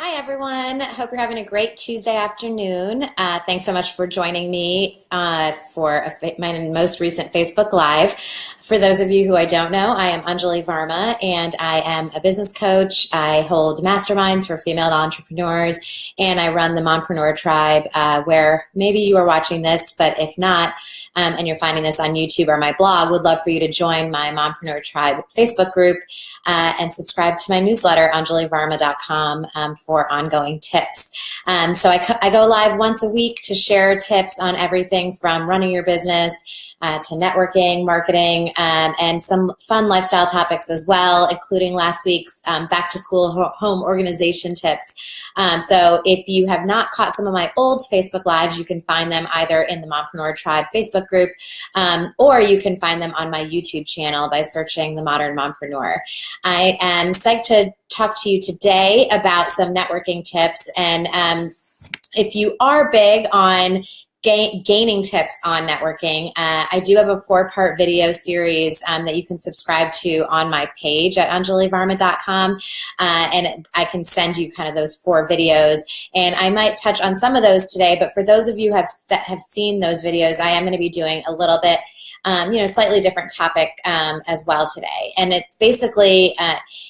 Hi, everyone. Hope you're having a great Tuesday afternoon. Thanks so much for joining me for my most recent Facebook Live. For those of you who I don't know, I am Anjali Varma, and I am a business coach. I hold masterminds for female entrepreneurs, and I run the Mompreneur Tribe, where maybe you are watching this, but if not, and you're finding this on YouTube or my blog, would love for you to join my Mompreneur Tribe Facebook group and subscribe to my newsletter, AnjaliVarma.com, for ongoing tips. So I go live once a week to share tips on everything from running your business to networking, marketing, and some fun lifestyle topics as well, including last week's back to school home organization tips. So if you have not caught some of my old Facebook Lives, you can find them either in the Mompreneur Tribe Facebook group, or you can find them on my YouTube channel by searching The Modern Mompreneur. I am psyched to talk to you today about some networking tips. And if you are big on gaining tips on networking, I do have a 4-part video series that you can subscribe to on my page at AnjaliVarma.com, and I can send you kind of those 4 videos, and I might touch on some of those today, but for those of you that have seen those videos, I am going to be doing a little bit slightly different topic as well today. And it's basically,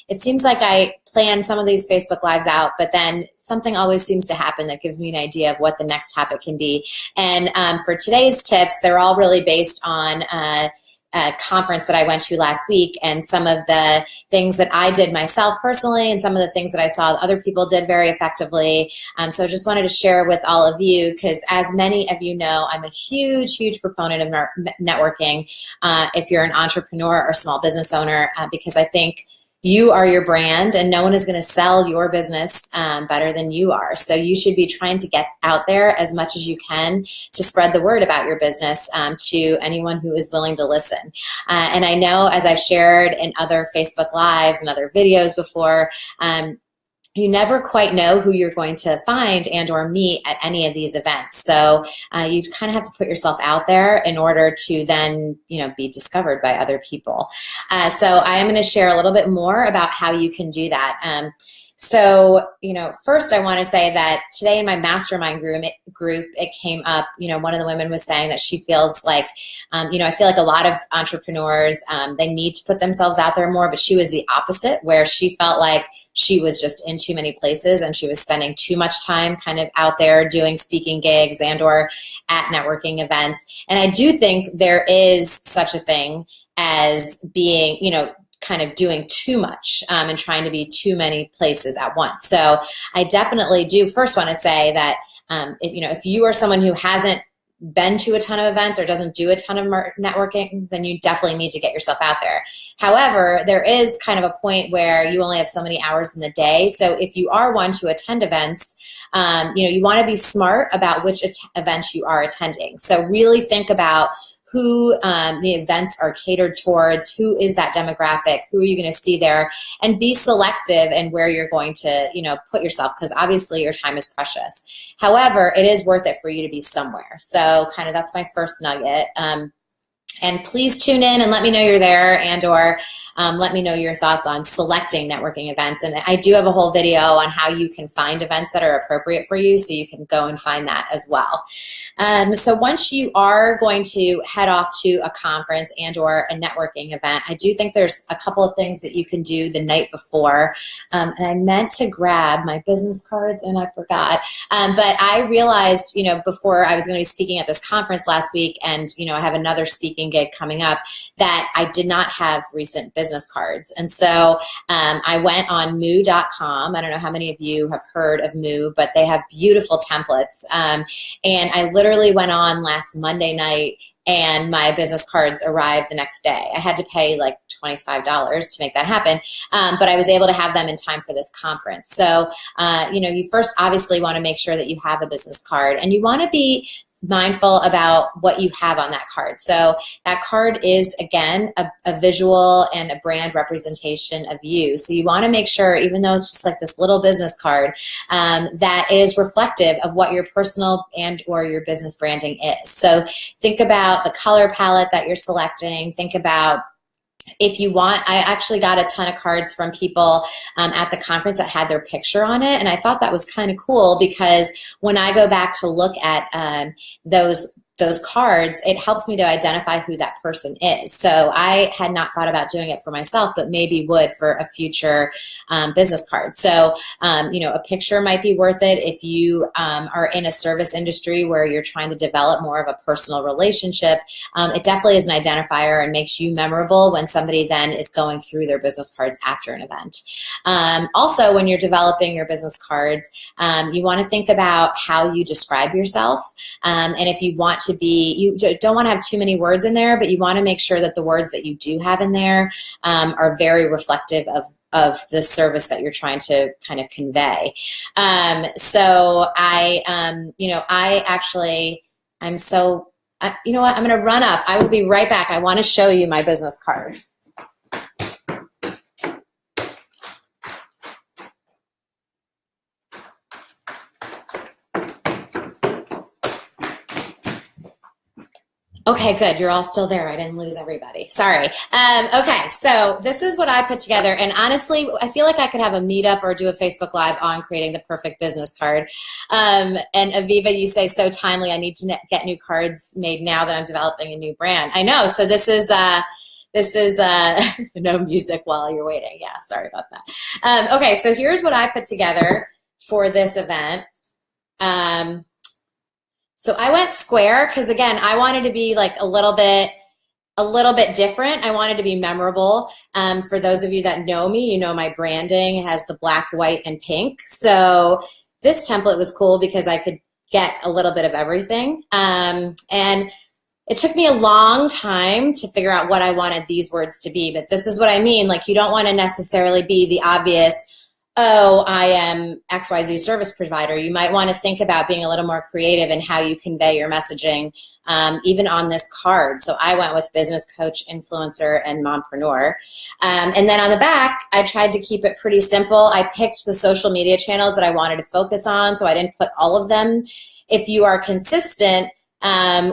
it seems like I plan some of these Facebook Lives out, but then something always seems to happen that gives me an idea of what the next topic can be. And for today's tips, they're all really based on a conference that I went to last week, and some of the things that I did myself personally and some of the things that I saw other people did very effectively. So I just wanted to share with all of you, because as many of you know, I'm a huge proponent of networking if you're an entrepreneur or small business owner, because I think you are your brand, and no one is going to sell your business better than you are. So you should be trying to get out there as much as you can to spread the word about your business to anyone who is willing to listen. And I know, as I've shared in other Facebook Lives and other videos before, you never quite know who you're going to find and or meet at any of these events. So you kind of have to put yourself out there in order to then, be discovered by other people. So I am going to share a little bit more about how you can do that. So, first I want to say that today in my mastermind group, it came up, one of the women was saying that she feels like, I feel like a lot of entrepreneurs, they need to put themselves out there more, but she was the opposite, where she felt like she was just in too many places and she was spending too much time kind of out there doing speaking gigs and or at networking events. And I do think there is such a thing as being, kind of doing too much and trying to be too many places at once. So I definitely do first want to say that, if you are someone who hasn't been to a ton of events or doesn't do a ton of networking, then you definitely need to get yourself out there. However, there is kind of a point where you only have so many hours in the day. So if you are one to attend events, you want to be smart about which events you are attending. So really think about who the events are catered towards, who is that demographic, who are you going to see there, and be selective in where you're going to, put yourself, because obviously your time is precious. However, it is worth it for you to be somewhere. So kind of that's my first nugget. And please tune in and let me know you're there, and or let me know your thoughts on selecting networking events. And I do have a whole video on how you can find events that are appropriate for you, so you can go and find that as well. So once you are going to head off to a conference and or a networking event, I do think there's a couple of things that you can do the night before. And I meant to grab my business cards and I forgot. But I realized, before I was going to be speaking at this conference last week, and, I have another speaking gig coming up, that I did not have recent business cards. And so I went on moo.com. I don't know how many of you have heard of Moo, but they have beautiful templates. And I literally went on last Monday night, and my business cards arrived the next day. I had to pay like $25 to make that happen, but I was able to have them in time for this conference. So, you first obviously want to make sure that you have a business card, and you want to be mindful about what you have on that card. So that card is, again, a visual and a brand representation of you. So you want to make sure, even though it's just like this little business card, that is reflective of what your personal and or your business branding is. So think about the color palette that you're selecting. Think about if you want, I actually got a ton of cards from people at the conference that had their picture on it. And I thought that was kind of cool because when I go back to look at those cards, it helps me to identify who that person is. So I had not thought about doing it for myself, but maybe would for a future business card. So, a picture might be worth it if you are in a service industry where you're trying to develop more of a personal relationship. It definitely is an identifier and makes you memorable when somebody then is going through their business cards after an event. Also, when you're developing your business cards, you want to think about how you describe yourself. And if you want to you don't want to have too many words in there, but you want to make sure that the words that you do have in there are very reflective of the service that you're trying to kind of convey. So you know what, I'm going to run up. I will be right back. I want to show you my business card. Okay, good. You're all still there. I didn't lose everybody. Sorry. Okay, so this is what I put together. And honestly, I feel like I could have a meetup or do a Facebook Live on creating the perfect business card. And Aviva, you say so timely. I need to get new cards made now that I'm developing a new brand. I know. So this is no music while you're waiting. Yeah, sorry about that. Okay, so here's what I put together for this event. So I went square because, again, I wanted to be like a little bit different. I wanted to be memorable. For those of you that know me, you know my branding has the black, white, and pink. So this template was cool because I could get a little bit of everything. And it took me a long time to figure out what I wanted these words to be. But this is what I mean. Like, you don't want to necessarily be the obvious, oh, I am XYZ service provider. You might want to think about being a little more creative in how you convey your messaging, even on this card. So I went with business coach, influencer, and mompreneur. And then on the back, I tried to keep it pretty simple. I picked the social media channels that I wanted to focus on, so I didn't put all of them. If you are consistent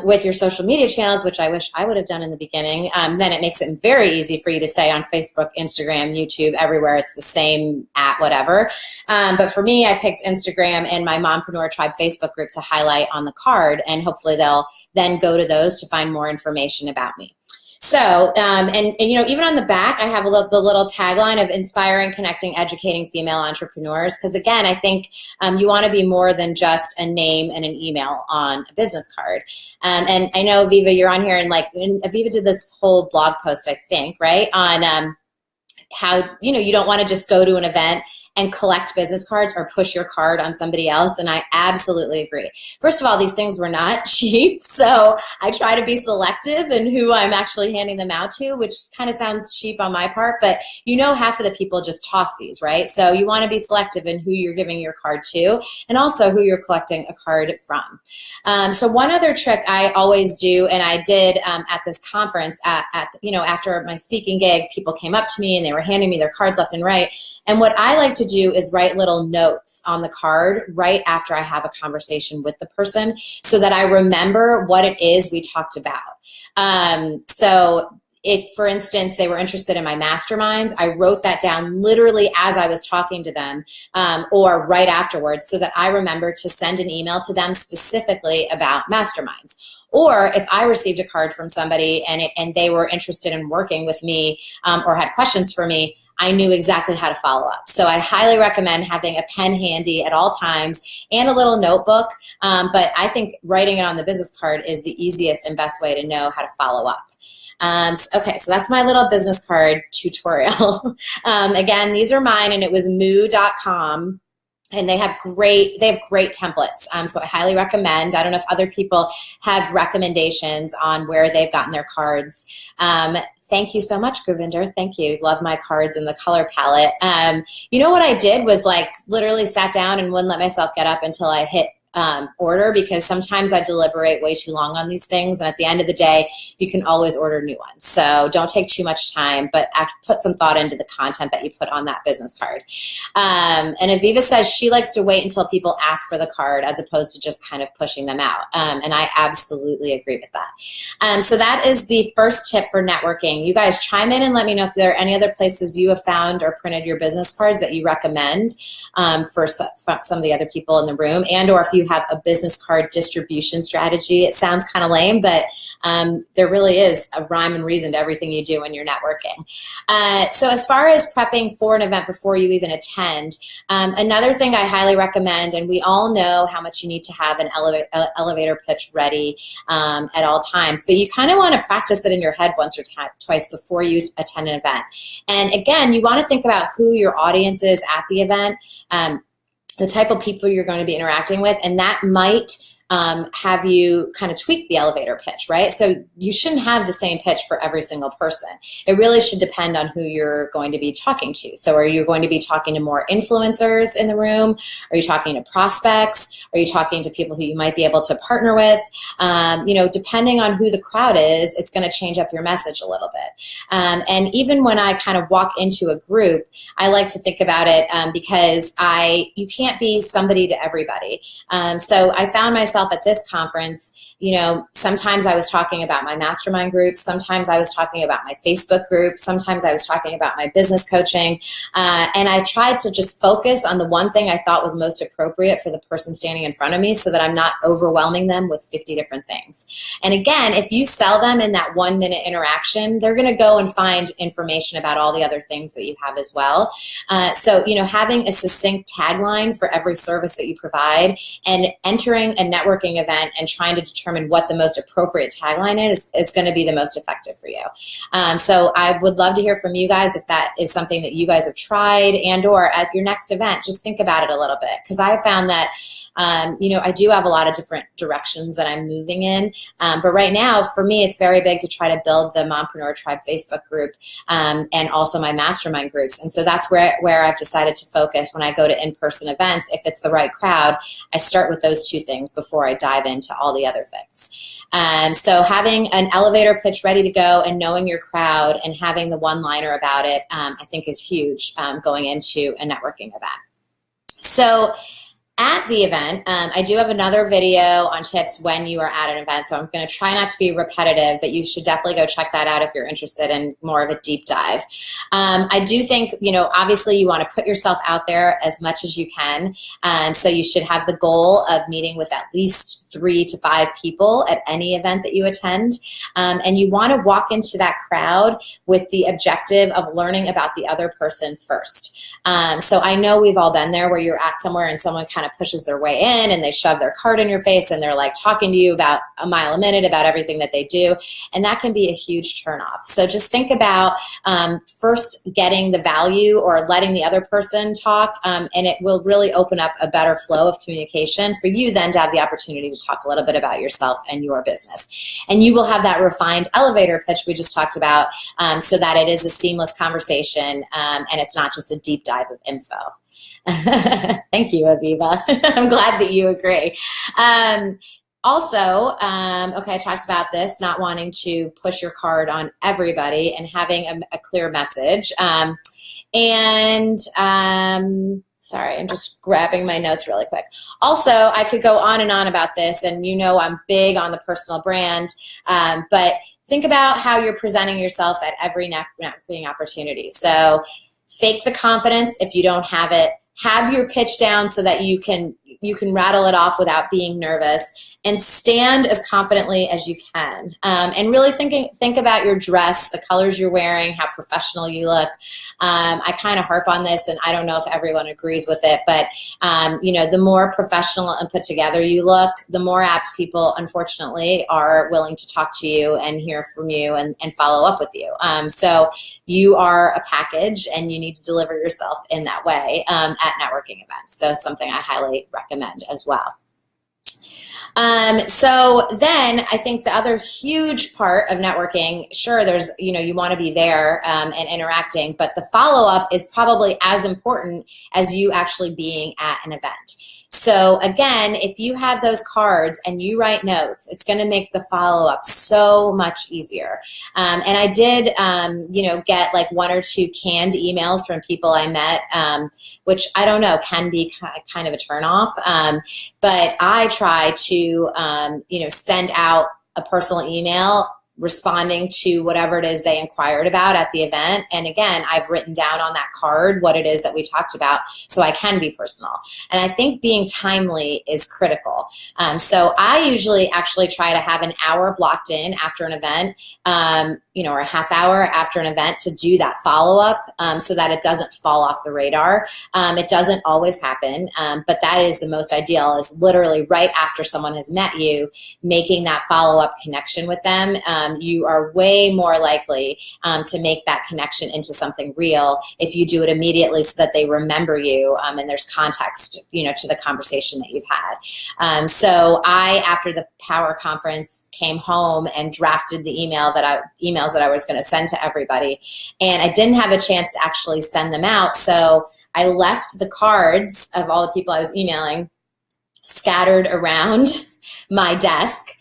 with your social media channels, which I wish I would have done in the beginning, then it makes it very easy for you to say on Facebook, Instagram, YouTube, everywhere it's the same at whatever. But for me, I picked Instagram and my Mompreneur Tribe Facebook group to highlight on the card, and hopefully they'll then go to those to find more information about me. So, even on the back, I have the little tagline of inspiring, connecting, educating female entrepreneurs. Because again, I think you want to be more than just a name and an email on a business card. And I know, Aviva, you're on here, and Aviva did this whole blog post, I think, right, on how, you don't want to just go to an event and collect business cards or push your card on somebody else. And I absolutely agree. First of all, these things were not cheap. So I try to be selective in who I'm actually handing them out to, which kind of sounds cheap on my part, but half of the people just toss these, right? So you want to be selective in who you're giving your card to, and also who you're collecting a card from. So one other trick I always do, and I did at this conference, after my speaking gig, people came up to me and they were handing me their cards left and right. And what I like to do is write little notes on the card right after I have a conversation with the person so that I remember what it is we talked about. So if, for instance, they were interested in my masterminds, I wrote that down literally as I was talking to them, or right afterwards, so that I remember to send an email to them specifically about masterminds. Or if I received a card from somebody and they were interested in working with me or had questions for me, I knew exactly how to follow up. So I highly recommend having a pen handy at all times and a little notebook. But I think writing it on the business card is the easiest and best way to know how to follow up. Okay, so that's my little business card tutorial. Again, these are mine, and it was moo.com. And they have great templates. So I highly recommend. I don't know if other people have recommendations on where they've gotten their cards. Thank you so much, Guvinder. Thank you. Love my cards and the color palette. What I did was literally sat down and wouldn't let myself get up until I hit order, because sometimes I deliberate way too long on these things. And at the end of the day, you can always order new ones. So don't take too much time, but put some thought into the content that you put on that business card. And Aviva says she likes to wait until people ask for the card as opposed to just kind of pushing them out. And I absolutely agree with that. So that is the first tip for networking. You guys chime in and let me know if there are any other places you have found or printed your business cards that you recommend for some of the other people in the room, and or if you have a business card distribution strategy. It sounds kind of lame, but there really is a rhyme and reason to everything you do when you're networking. So as far as prepping for an event before you even attend, another thing I highly recommend, and we all know how much you need to have an elevator pitch ready at all times, but you kind of want to practice it in your head once or twice before you attend an event. And again, you want to think about who your audience is at the event, the type of people you're going to be interacting with, and that might have you kind of tweak the elevator pitch, right? So you shouldn't have the same pitch for every single person. It really should depend on who you're going to be talking to. So are you going to be talking to more influencers in the room? Are you talking to prospects? Are you talking to people who you might be able to partner with? Depending on who the crowd is, it's going to change up your message a little bit. And even when I kind of walk into a group, I like to think about it because you can't be somebody to everybody. So I found myself at this conference, sometimes I was talking about my mastermind groups, sometimes I was talking about my Facebook group, sometimes I was talking about my business coaching, and I tried to just focus on the one thing I thought was most appropriate for the person standing in front of me so that I'm not overwhelming them with 50 different things. And again, if you sell them in that 1 minute interaction, they're going to go and find information about all the other things that you have as well. So having a succinct tagline for every service that you provide and entering a networking event and trying to determine what the most appropriate tagline is going to be the most effective for you. So I would love to hear from you guys if that is something that you guys have tried, and or at your next event, just think about it a little bit, because I found that I do have a lot of different directions that I'm moving in. But right now, for me, it's very big to try to build the Mompreneur Tribe Facebook group and also my mastermind groups. And so that's where I've decided to focus when I go to in-person events. If it's the right crowd, I start with those two things before I dive into all the other things. So having an elevator pitch ready to go and knowing your crowd and having the one-liner about it, I think is huge going into a networking event. So at the event, I do have another video on tips when you are at an event, so I'm going to try not to be repetitive, but you should definitely go check that out if you're interested in more of a deep dive. I do think, obviously you want to put yourself out there as much as you can, so you should have the goal of meeting with at least 3 to 5 people at any event that you attend, and you want to walk into that crowd with the objective of learning about the other person first. So I know we've all been there where you're at somewhere and someone kind of pushes their way in and they shove their card in your face and they're like talking to you about a mile a minute about everything that they do, and that can be a huge turnoff. So just think about first getting the value or letting the other person talk, and it will really open up a better flow of communication for you then to have the opportunity to talk a little bit about yourself and your business. And you will have that refined elevator pitch we just talked about, so that it is a seamless conversation and it's not just a deep dive of info. Thank you, Aviva. I'm glad that you agree. Also, okay, I talked about this, not wanting to push your card on everybody and having a clear message. Sorry, I'm just grabbing my notes really quick. Also, I could go on and on about this, and I'm big on the personal brand, but think about how you're presenting yourself at every networking opportunity. So fake the confidence if you don't have it. Have your pitch down so that you can rattle it off without being nervous, and stand as confidently as you can. And really think about your dress, the colors you're wearing, how professional you look. I kind of harp on this, and I don't know if everyone agrees with it, but the more professional and put together you look, the more apt people, unfortunately, are willing to talk to you and hear from you and follow up with you. So you are a package, and you need to deliver yourself in that way at networking events. So something I highly recommend as well. So then I think the other huge part of networking, sure, there's, you want to be there and interacting, but the follow-up is probably as important as you actually being at an event. So again, if you have those cards and you write notes, it's going to make the follow-up so much easier. And I did, get like 1 or 2 canned emails from people I met, which I don't know, can be kind of a turnoff. But I try to, send out a personal email responding to whatever it is they inquired about at the event. And again, I've written down on that card what it is that we talked about, so I can be personal. And I think being timely is critical. So I usually actually try to have an hour blocked in after an event, or a half hour after an event to do that follow-up, so that it doesn't fall off the radar. It doesn't always happen, but that is the most ideal, is literally right after someone has met you, making that follow-up connection with them. You are way more likely to make that connection into something real if you do it immediately, so that they remember you, and there's context, to the conversation that you've had. So I, after the Power Conference, came home and drafted the emails that I was going to send to everybody, and I didn't have a chance to actually send them out. So I left the cards of all the people I was emailing scattered around my desk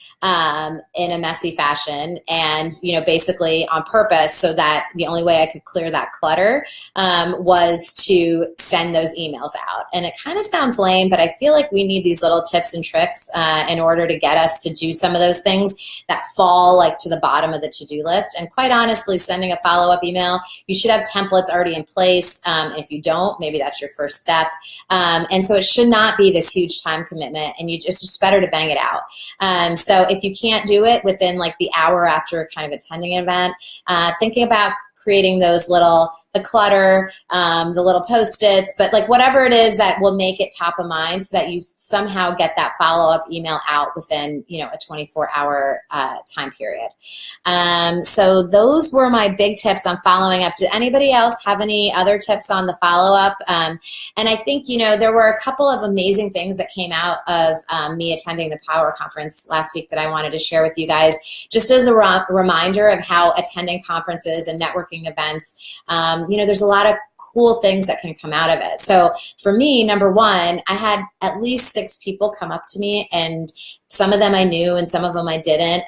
in a messy fashion, and basically on purpose, so that the only way I could clear that clutter was to send those emails out. And it kind of sounds lame, but I feel like we need these little tips and tricks in order to get us to do some of those things that fall like to the bottom of the to-do list. And quite honestly, sending a follow-up email, you should have templates already in place. If you don't, maybe that's your first step. And so it should not be this huge time commitment, and it's just better to bang it out. So if you can't do it within like the hour after kind of attending an event, thinking about creating those the clutter, the little Post-its, but like whatever it is that will make it top of mind, so that you somehow get that follow-up email out within, a 24-hour time period. So those were my big tips on following up. Did anybody else have any other tips on the follow-up? And I think, there were a couple of amazing things that came out of me attending the Power Conference last week that I wanted to share with you guys, just as a reminder of how attending conferences and networking events, there's a lot of cool things that can come out of it. So for me, number one, I had at least 6 people come up to me, and some of them I knew and some of them I didn't,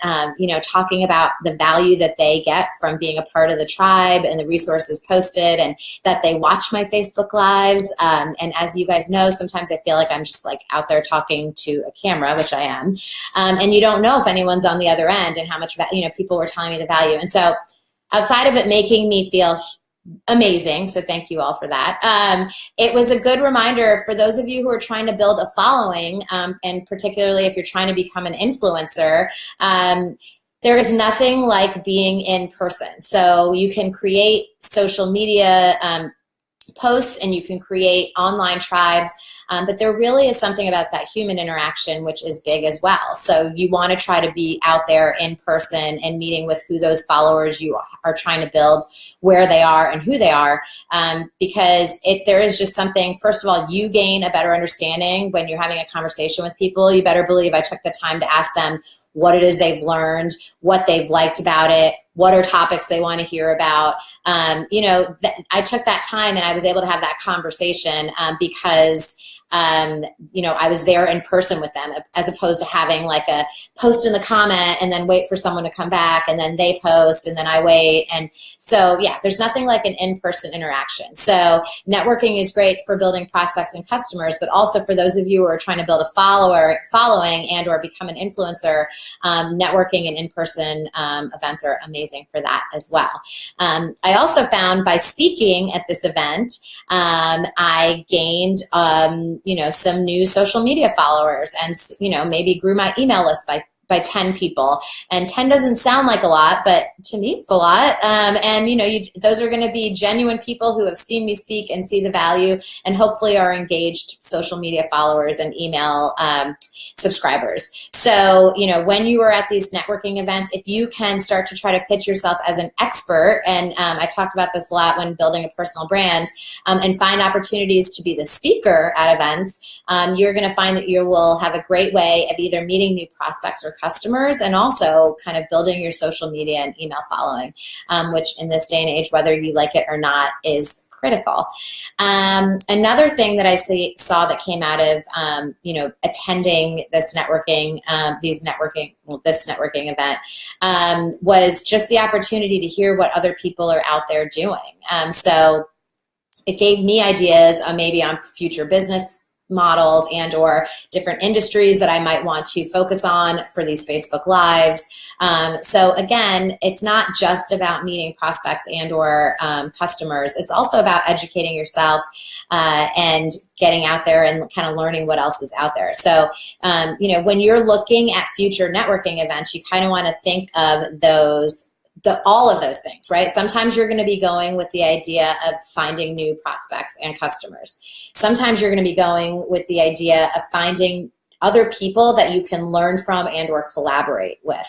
talking about the value that they get from being a part of the tribe and the resources posted, and that they watch my Facebook Lives. And as you guys know, sometimes I feel like I'm just like out there talking to a camera, which I am. And you don't know if anyone's on the other end and how much, people were telling me the value. And so outside of it making me feel amazing, so thank you all for that, it was a good reminder for those of you who are trying to build a following, and particularly if you're trying to become an influencer, there is nothing like being in person. So you can create social media posts, and you can create online tribes, but there really is something about that human interaction which is big as well. So you want to try to be out there in person and meeting with who those followers you are trying to build, where they are and who they are, because there is just something, first of all, you gain a better understanding when you're having a conversation with people. You better believe I took the time to ask them what it is they've learned, what they've liked about it, what are topics they want to hear about. I took that time and I was able to have that conversation because I was there in person with them, as opposed to having like a post in the comment and then wait for someone to come back and then they post and then I wait. And so, yeah, there's nothing like an in-person interaction. So networking is great for building prospects and customers, but also for those of you who are trying to build a following and or become an influencer, networking and in-person events are amazing for that as well. I also found by speaking at this event, I gained some new social media followers, and maybe grew my email list by by 10 people. And 10 doesn't sound like a lot, but to me it's a lot. And those are going to be genuine people who have seen me speak and see the value, and hopefully are engaged social media followers and email subscribers. So, when you are at these networking events, if you can start to try to pitch yourself as an expert, and I talked about this a lot when building a personal brand, and find opportunities to be the speaker at events, you're going to find that you will have a great way of either meeting new prospects or customers, and also kind of building your social media and email following, which in this day and age, whether you like it or not, is critical. Another thing that I saw that came out of attending this networking event was just the opportunity to hear what other people are out there doing. So it gave me ideas maybe on future business models and or different industries that I might want to focus on for these Facebook Lives. So again, it's not just about meeting prospects and or customers. It's also about educating yourself and getting out there and kind of learning what else is out there. So, when you're looking at future networking events, you kind of want to think of all of those things, right? Sometimes you're going to be going with the idea of finding new prospects and customers. Sometimes you're going to be going with the idea of finding other people that you can learn from and or collaborate with.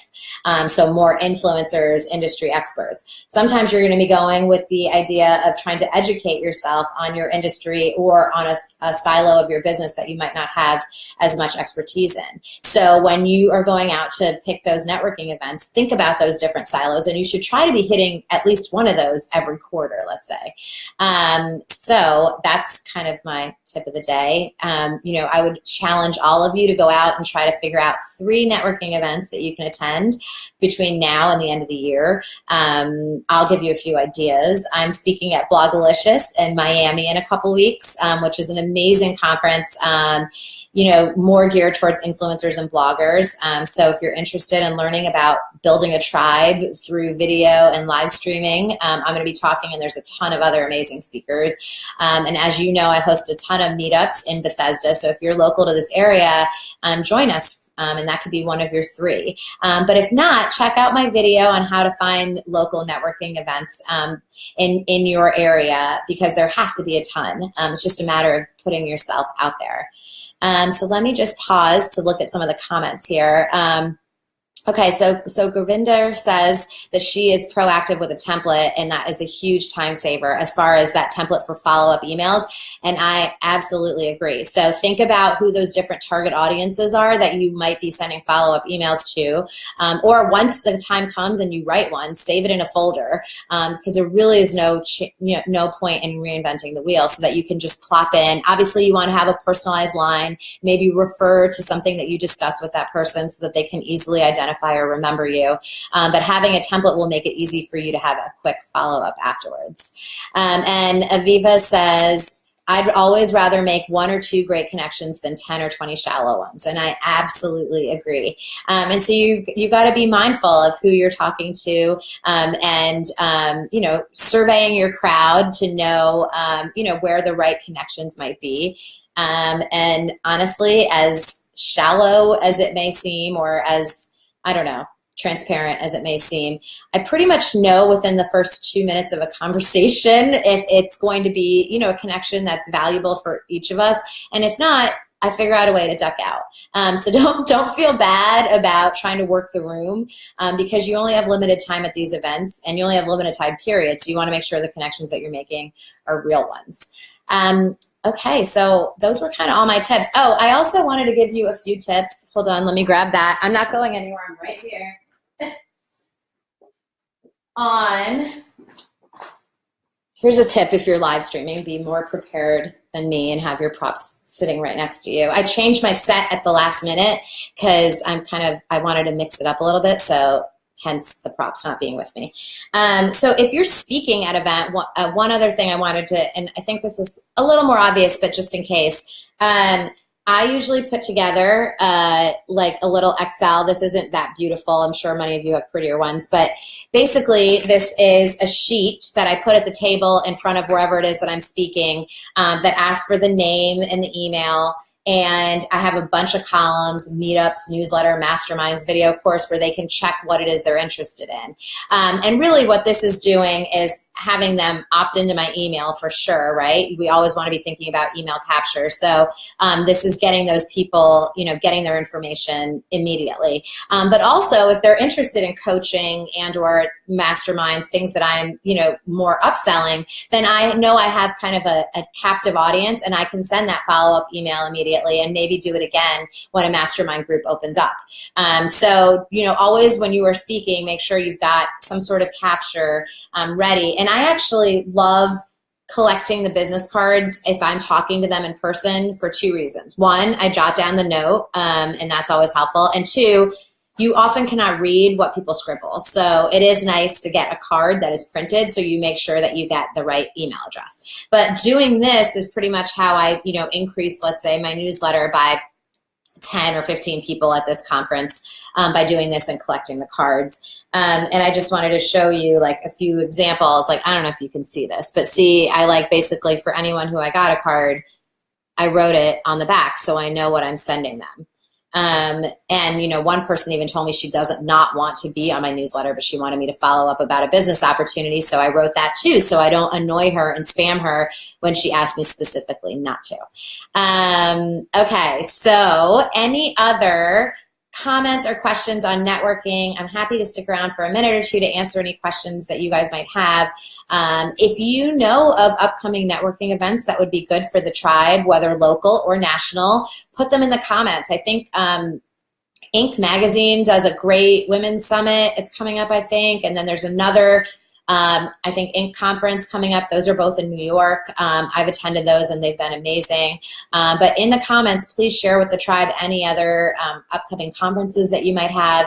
So more influencers, industry experts. Sometimes you're going to be going with the idea of trying to educate yourself on your industry or on a silo of your business that you might not have as much expertise in. So when you are going out to pick those networking events, think about those different silos, and you should try to be hitting at least one of those every quarter, let's say. So that's kind of my tip of the day. I would challenge all of you to go out and try to figure out 3 networking events that you can attend between now and the end of the year. I'll give you a few ideas. I'm speaking at Blogalicious in Miami in a couple weeks, which is an amazing conference, more geared towards influencers and bloggers. So if you're interested in learning about building a tribe through video and live streaming, I'm going to be talking, and there's a ton of other amazing speakers. And as you know, I host a ton of meetups in Bethesda. So if you're local to this area, join us. And that could be one of your 3. But if not, check out my video on how to find local networking events in your area, because there have to be a ton. It's just a matter of putting yourself out there. So let me just pause to look at some of the comments here. Okay, so Govinder says that she is proactive with a template, and that is a huge time saver as far as that template for follow-up emails, and I absolutely agree. So think about who those different target audiences are that you might be sending follow-up emails to, or once the time comes and you write one, save it in a folder, because there really is no point in reinventing the wheel, so that you can just plop in. Obviously, you want to have a personalized line, maybe refer to something that you discuss with that person so that they can easily identify or remember you. But having a template will make it easy for you to have a quick follow-up afterwards. And Aviva says, I'd always rather make 1 or 2 great connections than 10 or 20 shallow ones. And I absolutely agree. And so you got to be mindful of who you're talking to, and surveying your crowd to know, where the right connections might be. And honestly, as shallow as it may seem, or as, transparent as it may seem, I pretty much know within the first 2 minutes of a conversation if it's going to be, a connection that's valuable for each of us. And if not, I figure out a way to duck out. So don't feel bad about trying to work the room, because you only have limited time at these events, and you only have limited time period. So you want to make sure the connections that you're making are real ones. Okay, so those were kind of all my tips. Oh, I also wanted to give you a few tips. Hold on, let me grab that. I'm not going anywhere. I'm right here. Here's a tip if you're live streaming. Be more prepared than me and have your props sitting right next to you. I changed my set at the last minute because I wanted to mix it up a little bit, so hence the props not being with me. So if you're speaking at an event, one other thing I wanted to, and I think this is a little more obvious, but just in case, I usually put together like a little Excel. This isn't that beautiful. I'm sure many of you have prettier ones, but basically this is a sheet that I put at the table in front of wherever it is that I'm speaking, that asks for the name and the email And I have a bunch of columns, meetups, newsletter, masterminds, video course where they can check what it is they're interested in. And really what this is doing is having them opt into my email for sure, right? We always want to be thinking about email capture. So this is getting those people, getting their information immediately. But also if they're interested in coaching and or masterminds, things that I'm, more upselling, then I know I have kind of a captive audience, and I can send that follow-up email immediately and maybe do it again when a mastermind group opens up. So, always when you are speaking, make sure you've got some sort of capture ready. And I actually love collecting the business cards if I'm talking to them in person for two reasons. One, I jot down the note, and that's always helpful. And two, you often cannot read what people scribble. So it is nice to get a card that is printed so you make sure that you get the right email address. But doing this is pretty much how I, increase, let's say, my newsletter by 10 or 15 people at this conference by doing this and collecting the cards. And I just wanted to show you like a few examples. Like, I don't know if you can see this, but see, I like basically for anyone who I got a card, I wrote it on the back so I know what I'm sending them. And, one person even told me she doesn't not want to be on my newsletter, but she wanted me to follow up about a business opportunity. So I wrote that too, so I don't annoy her and spam her when she asked me specifically not to. Okay, so any other comments or questions on networking? I'm happy to stick around for a minute or two to answer any questions that you guys might have. If you know of upcoming networking events that would be good for the tribe, whether local or national, put them in the comments. I think Inc. Magazine does a great women's summit. It's coming up, I think. And then there's another I think Inc. conference coming up. Those are both in New York. I've attended those and they've been amazing. But in the comments, please share with the tribe any other upcoming conferences that you might have.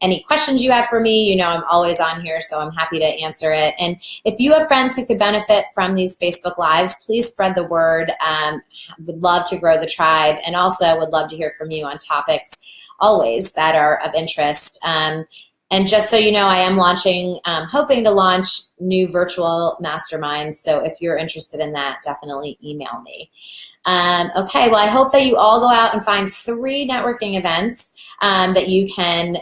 Any questions you have for me, I'm always on here, so I'm happy to answer it. And if you have friends who could benefit from these Facebook Lives, please spread the word. Would love to grow the tribe, and also would love to hear from you on topics always that are of interest. And just so you know, I am launching, hoping to launch new virtual masterminds. So if you're interested in that, definitely email me. Okay, well, I hope that you all go out and find 3 networking events that you can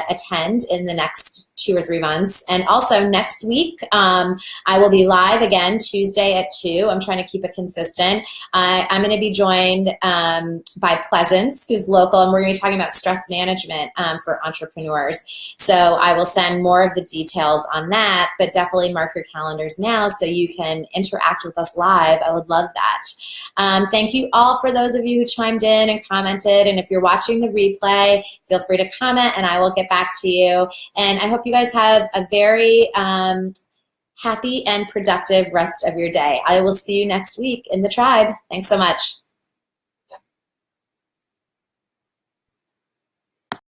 attend in the next 2 or 3 months. And also next week, I will be live again Tuesday at 2. I'm trying to keep it consistent. I'm going to be joined by Pleasance, who's local, and we're going to be talking about stress management for entrepreneurs. So I will send more of the details on that, but definitely mark your calendars now so you can interact with us live. I would love that. Thank you all for those of you who chimed in and commented. And if you're watching the replay, feel free to comment and I will get back to you. And I hope you guys have a very happy and productive rest of your day. I will see you next week in the tribe. Thanks so much.